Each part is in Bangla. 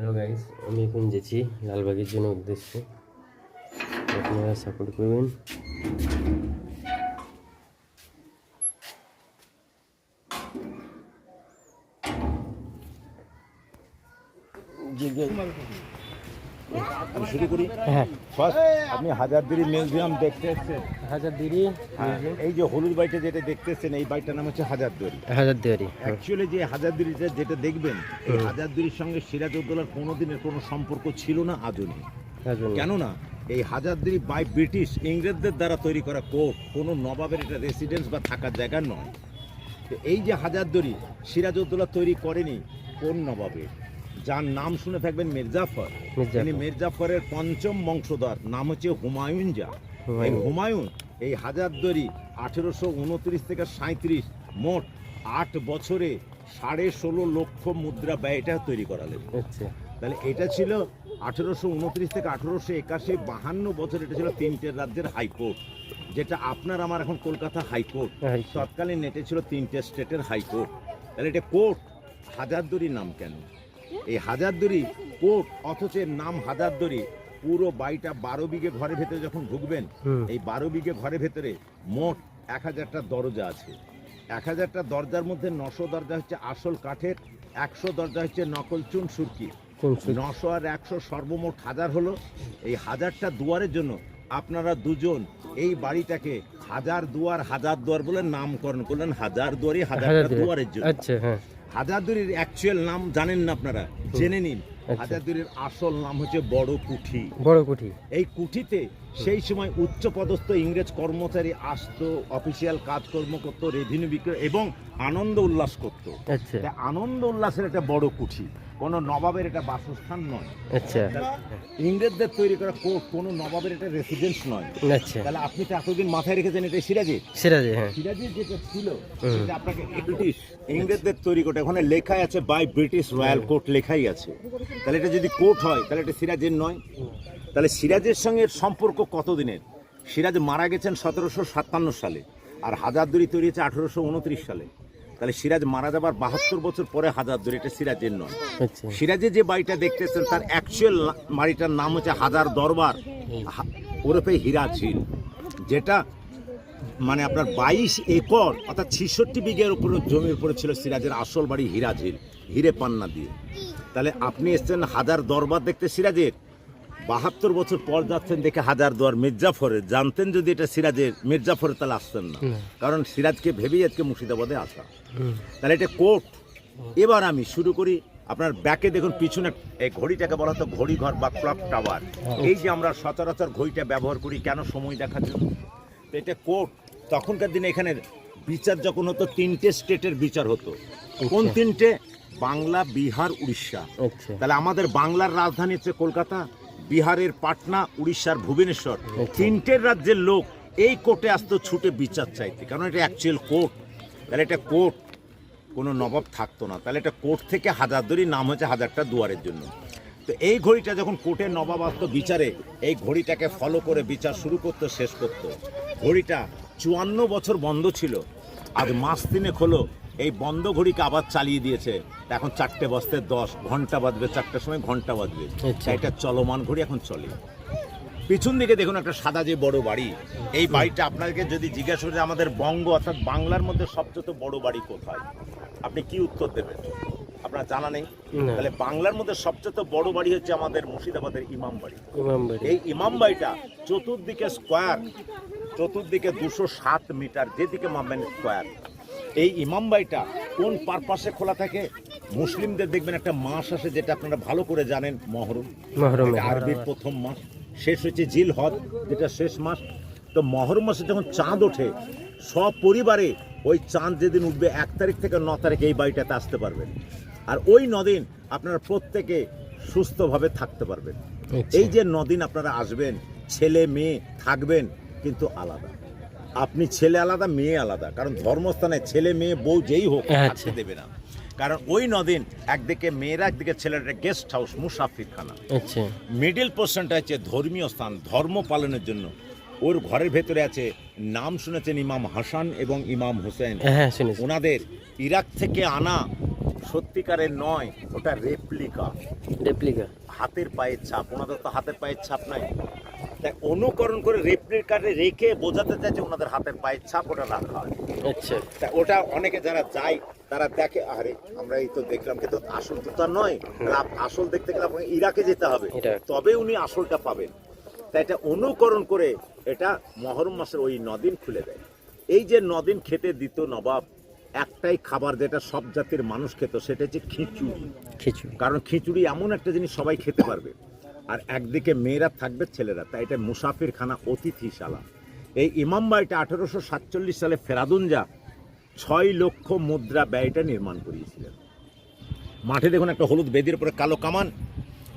হ্যালো গাইস, আমি এখন যাচ্ছি লালবাগের জন্য উদ্দেশ্যে। আপনারা সাপোর্ট করবেন। আমি শুরু করি। হ্যাঁ, ফার্স্ট আপনি হাজারদুয়ারি মিউজিয়াম দেখতে এসেছেন। হাজারদুয়ারি এই যে হলুদ বাড়িটা যেটা দেখতেছেন, এই বাড়িটার নাম হচ্ছে হাজারদুয়ারি। হাজারদুয়ারি অ্যাকচুয়ালি যে হাজারদুয়ারিটা যেটা দেখবেন, এই হাজারদুয়ারির সঙ্গে সিরাজউদ্দৌলার কোনোদিনের কোনো সম্পর্ক ছিল না, আজও নেই। কেননা এই হাজারদুয়ারি বাই ব্রিটিশ ইংরেজদের দ্বারা তৈরি করা কোর্ট, কোনো নবাবের এটা রেসিডেন্স বা থাকার জায়গা নয়। তো এই যে হাজারদুয়ারি সিরাজউদ্দৌলা তৈরি করেনি কোন নবাবের, যার নাম শুনে থাকবেন মির্জাফর। তিনি মির্জাফরের পঞ্চম বংশধর, নাম হচ্ছে হুমায়ুন। এই হুমায়ুন এই হাজারদুয়ারি 1829 থেকে 37 মোট 8 বছরে 16.5 লক্ষ মুদ্রা ব্যয় এটা তৈরি করালেন। তাহলে এটা ছিল 1829 থেকে 1881, 52 বছর এটা ছিল 3টে রাজ্যের হাইকোর্ট, যেটা আপনার আমার এখন কলকাতা হাইকোর্ট। তৎকালীন এটা ছিল 3টে স্টেটের হাইকোর্ট। তাহলে এটা কোর্ট, হাজারদুয়ারির নাম কেন? এই হাজারদুয়ারি কোর্ট, অথচ এর নাম হাজারদুয়ারি। পুরো বাড়িটা 12 বিঘে ঘরের ভেতরে যখন ঢুকবেন, এই 12 বিঘে ঘরের ভেতরে মোট 1000টা দরজা আছে। 1000টা দরজার মধ্যে 900 দরজা হচ্ছে আসল কাঠের, 100 দরজা হচ্ছে নকল চুন সুরকি। 900 আর 100 সর্বমোট 1000 হলো। এই 1000টা দুয়ারের জন্য আপনারা দুজন এই বাড়িটাকে হাজার দুয়ার বলে নামকরণ করলেন। হাজারদুয়ারি 1000টা দুয়ারের জন্য। হাজারদুয়ারির অ্যাকচুয়াল নাম জানেন না আপনারা? জেনে নিন। হাজারদুয়ারির আসল নাম হচ্ছে বড় কুঠি। এই কুঠিতে সেই সময় উচ্চপদস্থ ইংরেজ কর্মচারী আসতো, অফিসিয়াল কাজকর্ম করতো, রেভিনিউ বিক্রয় এবং আনন্দ উল্লাস করতো। আনন্দ উল্লাসের একটা বড় কুঠি, কোনো নবাবের এটা বাসস্থান নয়। ইংরেজদের তৈরি করা কোর্ট, কোনো নবাবের এটা রেসিডেন্স নয়। তাহলে আপনি তো এতদিন মাথায় রেখেছেন এটা সিরাজের। সিরাজের যেটা ছিল সেটা আপনাকে ব্রিটিশ ইংরেজদের তৈরি করতে, ওখানে লেখাই আছে বাই ব্রিটিশ রয়্যাল কোর্ট লেখাই আছে। তাহলে এটা যদি কোর্ট হয় তাহলে এটা সিরাজের নয়। তাহলে সিরাজের সঙ্গে সম্পর্ক কতদিনের? সিরাজ মারা গেছেন 1757 সালে, আর হাজারদুয়ারি তৈরি হয়েছে 1829 সালে। তাহলে সিরাজ মারা যাবার 72 বছর পরে হাজারদুয়ারি, এটা সিরাজের নয়। সিরাজের যে বাড়িটা দেখতেছেন তার অ্যাকচুয়াল বাড়িটার নাম হচ্ছে হাজার দরবার ওরফে হীরা ঝিল, যেটা মানে আপনার 22 একর অর্থাৎ 66 বিঘের উপরে জমির উপরে ছিল সিরাজের আসল বাড়ি হীরা ঝিল, হিরে পান্না দিয়ে। তাহলে আপনি এসছেন হাজার দরবার দেখতে সিরাজের, 72 বছর পর যাচ্ছেন দেখে হাজারদুয়ার মির্জাফরের। জানতেন যদি এটা সিরাজের মির্জাফরের তাহলে আসতেন না, কারণ সিরাজকে ভেবেই আজকে মুর্শিদাবাদে আসা। তাহলে এটা কোর্ট। এবার আমি শুরু করি। আপনার ব্যাকে দেখুন পিছনে এই ঘড়িটাকে বলা হতো ঘড়ি ঘর বা ক্লক টাওয়ার। এই যে আমরা সচরাচর ঘড়িটা ব্যবহার করি কেন? সময় দেখার জন্য। তো এটা কোর্ট। তখনকার দিনে এখানে বিচার যখন হতো 3টে স্টেটের বিচার হতো। কোন 3টে? বাংলা, বিহার, উড়িষ্যা। তাহলে আমাদের বাংলার রাজধানী হচ্ছে কলকাতা, বিহারের পাটনা, উড়িষ্যার ভুবনেশ্বর। 3টে রাজ্যের লোক এই কোর্টে আসতো ছুটে বিচার চাইতে, কারণ এটা অ্যাকচুয়াল কোর্ট। তাহলে এটা কোর্ট, কোনো নবাব থাকতো না। তাহলে এটা কোর্ট থেকে হাজারদুয়ারি নাম হচ্ছে 1000টা দুয়ারের জন্য। তো এই ঘড়িটা যখন কোর্টের নবাব আসতো বিচারে, এই ঘড়িটাকে ফলো করে বিচার শুরু করতো, শেষ করতো। ঘড়িটা 54 বছর বন্ধ ছিল, আজ মাস 3 হলো এই বন্ধ ঘড়িকে আবার চালিয়ে দিয়েছে। এখন 4:10 ঘন্টা বাজবে, 4টার সময় ঘন্টা বাজবে। এটা চলমান ঘড়ি এখন চলে। পিছন দিকে দেখুন একটা সাদা যে বড় বাড়ি। এই বাড়িটা আপনাকে যদি জিজ্ঞাসা করে আমাদের বঙ্গ অর্থাৎ বাংলার মধ্যে সবচেয়ে বড় বাড়ি কোথায়, আপনি কি উত্তর দেবেন? আপনার জানা নেই? তাহলে বাংলার মধ্যে সবচেয়ে বড় বাড়ি হচ্ছে আমাদের মুর্শিদাবাদের ইমাম বাড়ি। এই ইমাম বাড়িটা চতুর্দিকে স্কোয়ার, চতুর্দিকে 207 মিটার, যেদিকে মাপবেন স্কোয়ার। এই ইমাম বাড়িটা কোন পারপাসে খোলা থাকে? মুসলিমদের দেখবেন একটা মাস আসে যেটা আপনারা ভালো করে জানেন, মহরম। আরবির প্রথম মাস, শেষ হচ্ছে জিলহজ যেটা শেষ মাস। তো মহরম মাসে যখন চাঁদ ওঠে, সব পরিবারে ওই চাঁদ যেদিন উঠবে 1 তারিখ থেকে 9 তারিখ এই বাড়িটাতে আসতে পারবেন। আর ওই 9 দিন আপনারা প্রত্যেকে সুস্থভাবে থাকতে পারবেন। এই যে 9 দিন আপনারা আসবেন, ছেলে মেয়ে থাকবেন কিন্তু আলাদা। আপনি ছেলে আলাদা, মেয়ে আলাদা, কারণ ধর্মস্থানে ছেলে মেয়ে বউ যেই হোক থাকতে দেবে না। কারণ ওই 9 দিন একদিকে মেয়েরা, একদিকে ছেলেরা গেস্ট হাউস, মুসাফিরখানা। মিডিল পোর্শনটা হচ্ছে ধর্মীয় স্থান, ধর্ম পালনের জন্য। ওর ঘরের ভেতরে আছে, নাম শুনেছেন ইমাম হাসান এবং ইমাম হোসেন। ওনাদের ইরাক থেকে আনা সত্যিকারের নয়, ওটা রেপ্লিকা, রেপ্লিকা। হাতের পায়ের ছাপ। ওনাদের তো হাতের পায়ের ছাপ নাই, তাই অনুকরণ করে রেপ্লিকারে রেখে বোঝাতে চাইছে ওনাদের হাতের পায়ের ছাপ ওটা রাখা হয়। আচ্ছা। তা ওটা অনেকে যারা যায় তারা দেখে, আরে আমরা এই তো দেখলাম, কিন্তু আসল তো তার নয়। আসল দেখতে গেলে আপনাকে ইরাকে যেতে হবে, তবে উনি আসলটা পাবেন। তাই এটা অনুকরণ করে এটা মহরম মাসের ওই 9 দিন খুলে দেয়। এই যে 9 দিন খেতে দিত নবাব, একটাই খাবার যেটা সব জাতির মানুষ খেত, সেটা হচ্ছে খিচুড়ি। খিচুড়ি, কারণ খিচুড়ি এমন একটা জিনিস সবাই খেতে পারবে, আর একদিকে মেয়েরা থাকবে, ছেলেরা। তাই এটা মুসাফির খানা, অতিথিশালা। এই ইমাম বাড়িটা 1847 সালে ফেরাদুনজা 6 লক্ষ মুদ্রা ব্যয়টা নির্মাণ করিয়েছিলেন। মাঠে দেখুন একটা হলুদ বেদির উপরে কালো কামান।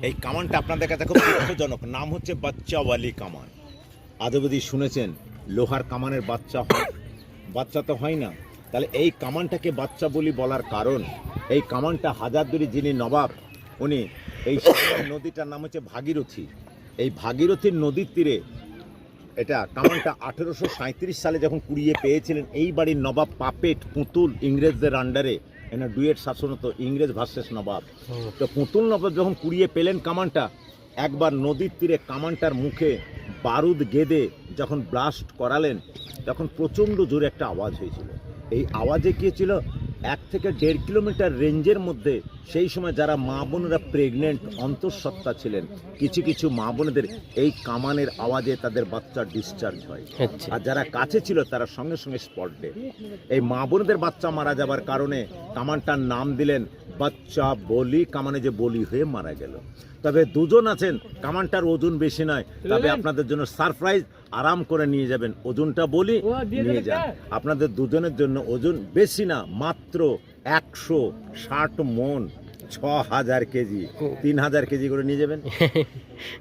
এই কামানটা আপনাদের কাছে খুব দুঃখজনক, নাম হচ্ছে বাচ্চাওয়ালি কামান। আজও যদি শুনেছেন লোহার কামানের বাচ্চা হয়? বাচ্চা তো হয় না। তাহলে এই কামানটাকে বাচ্চা বলি বলার কারণ, এই কামানটা হাজারদুয়ারি যিনি নবাব, উনি এই নদীটার নাম হচ্ছে ভাগীরথী। এই ভাগীরথীর নদীর তীরে এটা কামানটা 1837 সালে যখন কুড়িয়ে পেয়েছিলেন এই বাড়ির নবাব পাপেট পুতুল, ইংরেজদের আন্ডারে, এনার ডুয়েট শাসন হতো, ইংরেজ ভার্সেস নবাব। তো পুতুল নবাব যখন কুড়িয়ে পেলেন কামানটা, একবার নদীর তীরে কামানটার মুখে বারুদ গেঁদে যখন ব্লাস্ট করালেন, তখন প্রচণ্ড জোরে একটা আওয়াজ হয়েছিল। এই আওয়াজে কি ছিল, 1 থেকে 1.5 কিলোমিটার রেঞ্জের মধ্যে সেই সময় যারা মা বোনেরা প্রেগনেন্ট অন্তঃসত্ত্বা ছিলেন, কিছু কিছু মা বোনেদের এই কামানের আওয়াজে তাদের বাচ্চা ডিসচার্জ হয়। আর যারা কাছে ছিল তারা সঙ্গে সঙ্গে স্পট ডেড। এই মা বোনেদের বাচ্চা মারা যাবার কারণে কামানটার নাম দিলেন বাচ্চা বলি, কামানে যে বলি হয়ে মারা গেল। তবে দুজন আছেন, কামানটার ওজন বেশি নয়, তবে আপনাদের জন্য সারপ্রাইজ, আরাম করে নিয়ে যাবেন। ওজনটা বলি নিয়ে যান, আপনাদের দুজনের জন্য ওজন বেশি না, মাত্র 160 মন, 6000 কেজি, 3000 কেজি করে নিয়ে যাবেন,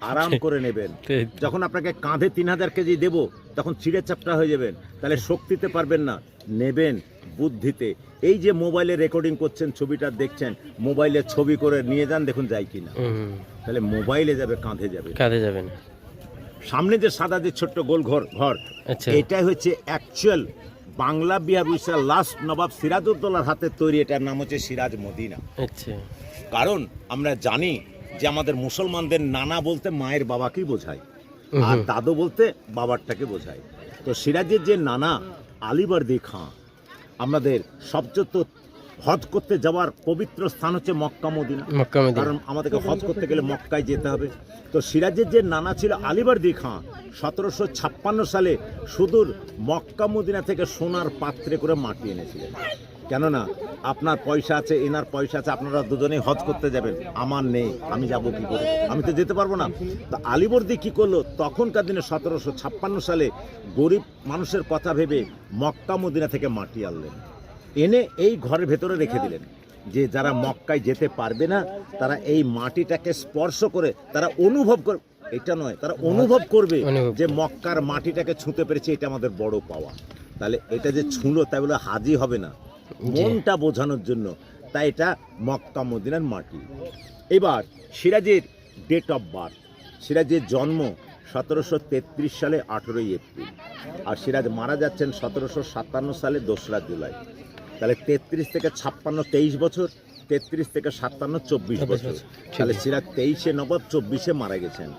আরাম করে নেবেন। যখন আপনাকে কাঁধে 3000 কেজি দেব, তখন ছিঁড়ে চাপটা হয়ে যাবেন, তাহলে শক্তিতে পারবেন না, নেবেন বুদ্ধিতে। এই যে মোবাইলে রেকর্ডিং করছেন, ছবিটা দেখছেন, মোবাইলে ছবি করে নিয়ে যান, দেখুন যাই কিনা। তাহলে মোবাইলে যাবে, কাঁধে যাবে, কাঁধে যাবে না। সামনে যে সাদা যে ছোট্ট গোল ঘর, এটাই হচ্ছে অ্যাকচুয়াল বাংলা বিহার উড়িষ্যার লাস্ট নবাব সিরাজউদ্দৌলার হাতে তৈরি। এটার নাম হচ্ছে সিরাজ মদিনা। কারণ আমরা জানি যে আমাদের মুসলমানদের নানা বলতে মায়ের বাবাকেই বোঝায়, আর দাদু বলতে বাবারটাকে বোঝায়। তো সিরাজের যে নানা আলীবর্দী খাঁ, আমাদের সবচেয়ে হজ করতে যাওয়ার পবিত্র স্থান হচ্ছে মক্কা মদিনা, কারণ আমাদেরকে হজ করতে গেলে মক্কায় যেতে হবে। তো সিরাজের যে নানা ছিল আলীবর্দী খাঁ, 1756 সালে সুদূর মক্কা মদিনা থেকে সোনার পাত্রে করে মাটি এনেছিলেন। কেননা আপনার পয়সা আছে, এনার পয়সা আছে, আপনারা দুজনেই হজ করতে যাবেন, আমার নেই, আমি যাব কি করে, আমি তো যেতে পারবো না। তো আলীবর্দী কি করলো, তখনকার দিনে 1756 সালে গরিব মানুষের কথা ভেবে মক্কা মদিনা থেকে মাটি আনলেন, এনে এই ঘরের ভেতরে রেখে দিলেন, যে যারা মক্কায় যেতে পারবে না তারা এই মাটিটাকে স্পর্শ করে তারা অনুভব করে, এটা নয়, তারা অনুভব করবে যে মক্কার মাটিটাকে ছুঁতে পেরেছে, এটা আমাদের বড় পাওয়া। তাহলে এটা যে ছুঁলো তাই বলে হাজি হবে না, মনটা বোঝানোর জন্য, তাই এটা মক্কা মদিনার মাটি। এবার সিরাজের ডেট অফ বার্থ, সিরাজের জন্ম 1733 সালে 18 এপ্রিল, আর সিরাজ মারা যাচ্ছেন 1757 সালে 2রা জুলাই। তাহলে 33 থেকে 56 23 বছর, 33 থেকে 57 24 বছর। তাহলে সিরাজ 23-এ নবাব, 24-এ মারা গেছেন।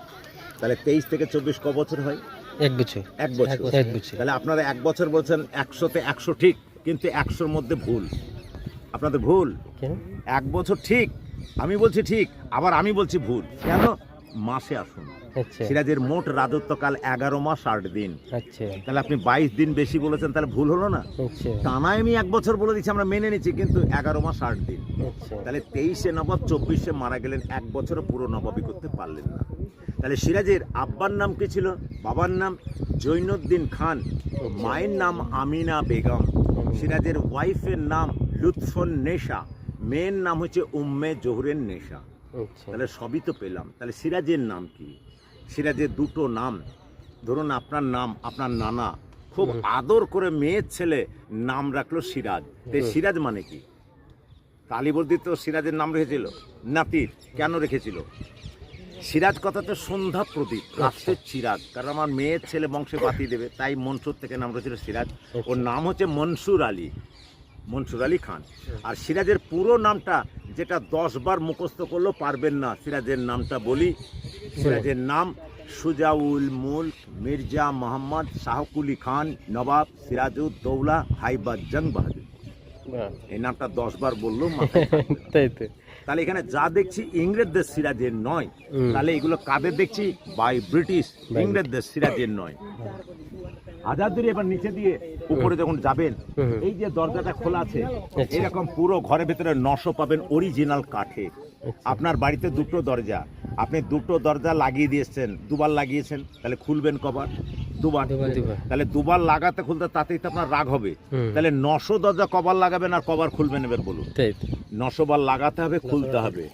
তাহলে 23 থেকে 24 ক বছর হয়? 1 বছর। 1 বছর। তাহলে আপনারা 1 বছর বলছেন, 100-তে 100 ঠিক, কিন্তু 100-র মধ্যে ভুল, আপনাদের ভুল। 1 বছর ঠিক, আমি বলছি ঠিক, আবার আমি বলছি ভুল। কেন? মাসে আসুন। সিরাজের মোট রাজত্বকাল 11 মাস 8 দিন। তাহলে আপনি 22 দিন বেশি বলেছেন, তাহলে ভুল হলো না? টানায় আমি 1 বছর বলে দিচ্ছি, আমরা মেনে নিচ্ছি, কিন্তু 11 মাস 8 দিন। তাহলে 23-এ নবাব, 24-এ মারা গেলেন, 1 বছরও পুরো নবাবি করতে পারলেন না। তাহলে সিরাজের আব্বার নাম কি ছিল? বাবার নাম জৈনুদ্দিন খান, মায়ের নাম আমিনা বেগম, সিরাজের ওয়াইফের নাম লুৎফুন নেশা, মেয়ের নাম হচ্ছে উম্মে জোহরের নেশা। তাহলে সবই তো পেলাম। তাহলে সিরাজের নাম কি? সিরাজের 2টো নাম। ধরুন আপনার নাম, আপনার নানা খুব আদর করে মেয়ের ছেলে নাম রাখলো সিরাজ, তো সিরাজ মানে কি? আলীবর্দী তো সিরাজের নাম রেখেছিল নাতির, কেন রেখেছিল? সিরাজ কথাতে সন্ধ্যা প্রদীপ, রাষ্ট্রের চিরাগ, কারণ আমার মেয়ের ছেলে বংশে বাতি দেবে, তাই মনসুর থেকে নাম রয়েছিল সিরাজ। ওর নাম হচ্ছে মনসুর আলী। মনসুর আলী খান। আর সিরাজের পুরো নামটা যেটা 10 বার মুখস্থ করলেও পারবেন না, সিরাজের নামটা বলি। সিরাজের নাম সুজাউল মুল্ক মির্জা মোহাম্মদ শাহকুলি খান নবাব সিরাজউদ্দৌলা হাইবার জং বাহাদুর। এই নামটা 10 বার বললেও মাথায় থাকবে না। তাই তো। তাহলে এখানে যা দেখছি ইংরেজদের সিরাজের নয়, তাহলে এগুলো কাদের দেখছি? বাই ব্রিটিশ, ইংরেজদের সিরাজের নয়। হাজারদুয়ারি এবার নিচে দিয়ে উপরে যখন যাবেন, এই যে দরজাটা খোলা আছে, এরকম পুরো ঘরের ভেতরে নশো পাবেন অরিজিনাল কাঠে। আপনার বাড়িতে দুটো দরজা, আপনি দুটো দরজা লাগিয়ে দিয়েছেন, দুবার লাগিয়েছেন, তাহলে খুলবেন কবার? দুবার। তাহলে দুবার লাগাতে খুলতে তাতেই তো আপনার রাগ হবে। তাহলে 900 দরজা কবার লাগাবেন আর কবার খুলবেন এবার বলুন? 900 বার লাগাতে হবে, খুলতে হবে।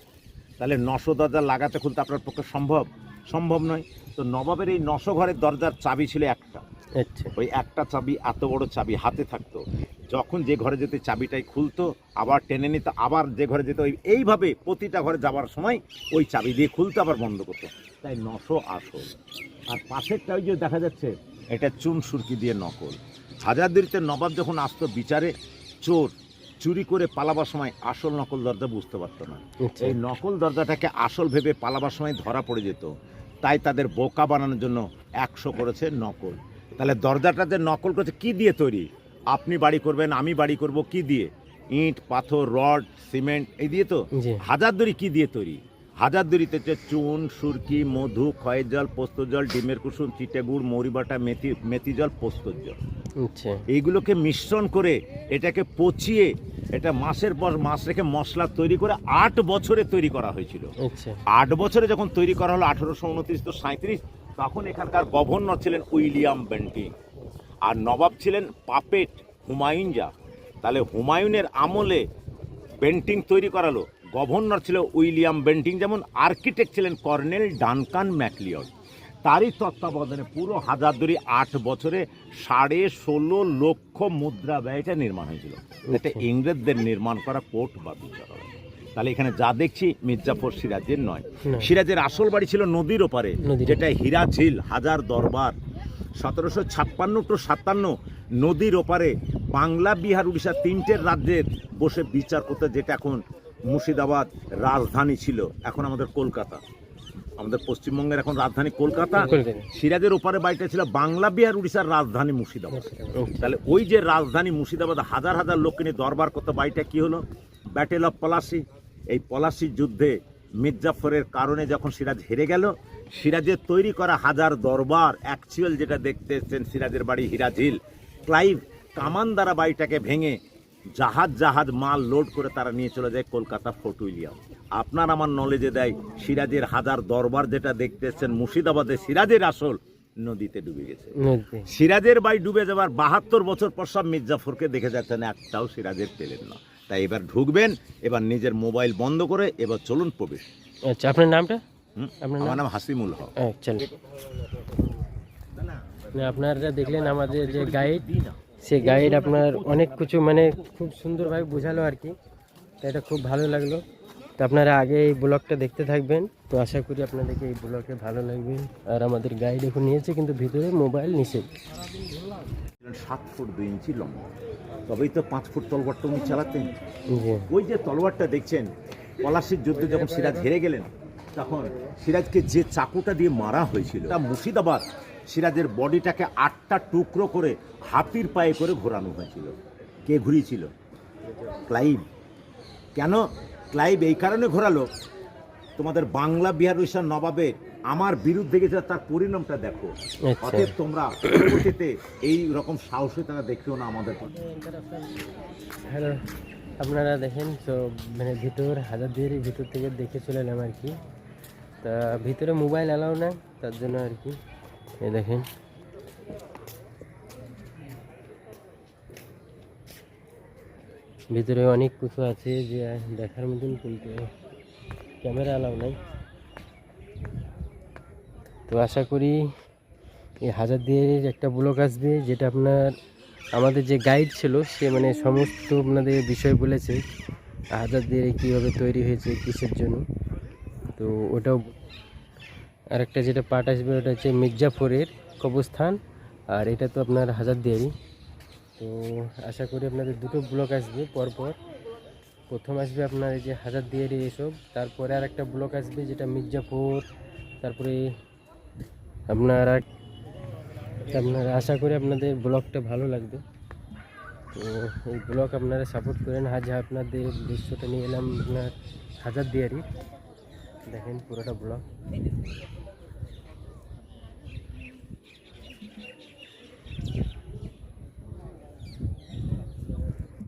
তাহলে 900 দরজা লাগাতে খুলতে আপনার পক্ষে সম্ভব নয়। তো নবাবের এই 900 ঘরের দরজার চাবি ছিল একটা। ওই একটা চাবি, এত বড় চাবি হাতে থাকতো, যখন যে ঘরে যেতে চাবিটাই খুলতো, আবার টেনে নিত, আবার যে ঘরে যেত, এইভাবে প্রতিটা ঘরে যাবার সময় ওই চাবি দিয়ে খুলতো, আবার বন্ধ করতো। তাই 900 আসল। আর পাশেরটা ওই যে দেখা যাচ্ছে, এটা চুন সুরকি দিয়ে নকল। হাজারদুয়ারিতে নবাব যখন আসতো বিচারে, চোর চুরি করে পালাবার সময় আসল নকল দরজা বুঝতে পারতো না। এই নকল দরজাটাকে আসল ভেবে পালাবার সময় ধরা পড়ে যেত। তাই তাদের বোকা বানানোর জন্য 100 করেছে নকল। তাহলে দরজাটা যে নকল করেছে কি দিয়ে তৈরি? আপনি বাড়ি করবেন, আমি বাড়ি করব কি দিয়ে? ইট, পাথর, রড, সিমেন্ট, এই দিয়ে তো। হাজারদুয়ারি কি দিয়ে তৈরি? হাজারদুয়ারিতে হচ্ছে চুন, সুরকি, মধু, খয়ের জল, পোস্ত জল, ডিমের কুসুম, চিটে গুড়, মৌরি বাটা, মেথি জল, পোস্তর জল, এইগুলোকে মিশ্রণ করে এটাকে পচিয়ে, এটা মাসের পর মাস রেখে মশলা তৈরি করে 8 বছরে তৈরি করা হয়েছিল। 8 বছরে যখন তৈরি করা হলো 1829 তো 37, তখন এখানকার গভর্নর ছিলেন উইলিয়াম বেন্টিং, আর নবাব ছিলেন পাপেট হুমায়ুন যা। তাহলে হুমায়ুনের আমলে বেন্টিং তৈরি করালো, গভর্নর ছিল উইলিয়াম বেন্টিং, যেমন আর্কিটেক্ট ছিলেন কর্নেল ডানকান ম্যাকলিওড। তারই তত্ত্বাবধানে পুরো হাজারদুয়ারি 8 বছরে 16.5 লক্ষ মুদ্রা ব্যয়টা নির্মাণ হয়েছিল। এটা ইংরেজদের নির্মাণ করা কোর্ট বা বিচারালয়। তাহলে এখানে যা দেখছি মির্জাফর সিরাজের নয়। সিরাজের আসল বাড়ি ছিল নদীর ওপারে, যেটা হীরা ঝিল, হাজার দরবার। 1756 to 57 নদীর ওপারে বাংলা, বিহার, উড়িষ্যা 3টে রাজ্যের বসে বিচার করতে, যেটা এখন মুর্শিদাবাদ রাজধানী ছিল, এখন আমাদের কলকাতা। আমাদের পশ্চিমবঙ্গের এখন রাজধানী কলকাতা। সিরাজের ওপারে বাড়িটা ছিল বাংলা, বিহার, উড়িষ্যার রাজধানী মুর্শিদাবাদ। তাহলে ওই যে রাজধানী মুর্শিদাবাদ হাজার হাজার লোককে নিয়ে দরবার করতে, বাড়িটা কি হলো? Battle of Palashi. এই পলাশির যুদ্ধে মির্জাফরের কারণে যখন সিরাজ হেরে গেল, সিরাজের তৈরি করা হাজার দরবার অ্যাকচুয়াল যেটা দেখতে এসছেন সিরাজের বাড়ি হীরাঝিল, ক্লাইভ কামান দ্বারা বাড়িটাকে ভেঙে জাহাজ মাল লোড করে তারা নিয়ে চলে যায় কলকাতা ফোর্ট উইলিয়াম। আপনার আমার নলেজে দেয় সিরাজের হাজার দরবার যেটা দেখতে এসছেন মুর্শিদাবাদে, সিরাজের আসল নদীতে ডুবে গেছে। সিরাজের বাড়ি ডুবে যাবার 72 বছর পর সব মির্জাফরকে দেখে যাচ্ছেন, একটাও সিরাজের পেলেন না। তাই এবার ঢুকবেন, এবার নিজের মোবাইল বন্ধ করে এবার চলুন প্রবেশ। আচ্ছা, আপনার নামটা? আমার নাম হাসিমুল হক। আপনারা দেখলেন আমাদের যে গাইড, সে গাইড আপনার অনেক কিছু মানে খুব সুন্দরভাবে বোঝালো আর কি। তো এটা খুব ভালো লাগলো। তো আপনারা আগে এই ব্লগটা দেখতে থাকবেন। তো আশা করি আপনাদেরকে এই ব্লগে ভালো লাগবে। আর আমাদের গাইড এখন নিয়েছে, কিন্তু ভিতরে মোবাইল নিষেধ। 7 ফুট 2 ইঞ্চি লম্বা, তবেই তো 5 ফুট তলবারটা উনি চালাতেন। ওই যে তলবারটা দেখছেন, পলাশির যুদ্ধে যখন সিরাজ হেরে গেলেন, তখন সিরাজকে যে চাকুটা দিয়ে মারা হয়েছিল, তা মুর্শিদাবাদ সিরাজের বডিটাকে 8টা টুকরো করে হাতির পায়ে করে ঘোরানো হয়েছিল। কে ঘুরিয়েছিল? ক্লাইভ। কেন ক্লাইভ এই কারণে ঘোরালো, তোমাদের বাংলা, বিহার, উড়িষ্যার নবাবের আমার বিরুদ্ধে গেছে, তার পরিণামটা দেখো। অতএব তোমরা পরবর্তীতে এই রকম সাহসী তারা দেখেও না আমাদের। হ্যালো, আপনারা দেখেন তো মানে ভিতর হাজারদুয়ারির ভিতর থেকে দেখে চলে এলাম আর কি। তা ভিতরে মোবাইল অ্যালাউ না, তার জন্য আর কি। এই দেখেন ভিতরে অনেক কিছু আছে যে দেখার মতন, কিন্তু ক্যামেরা অ্যালাউ নাই। তো আশা করি এই হাজারদুয়ারির একটা ব্লগ আসবে, যেটা আপনার আমাদের যে গাইড ছিল সে মানে সমস্ত আপনাদের বিষয় বলেছে, হাজারদুয়ারি কীভাবে তৈরি হয়েছে, কিসের জন্য। তো ওটাও আরেকটা যেটা পার্ট আসবে, ওটা হচ্ছে মির্জাফরের কবরস্থান, আর এটা তো আপনার হাজারদুয়ারি। তো তো আশা করি আপনাদের দুটো ব্লগ আসবে পরপর। প্রথম আসবে আপনার এই যে হাজারদুয়ারি এসব, তারপরে আর একটা ব্লগ আসবে যেটা মির্জাপুর, তারপরে আপনার আশা করি আপনাদের ব্লগটা ভালো লাগবে। তো এই ব্লগ আপনারা সাপোর্ট করেন। আজ আপনাদের দৃশ্যটা নিয়ে এলাম আপনার হাজারদুয়ারি, দেখেন পুরোটা ব্লগ।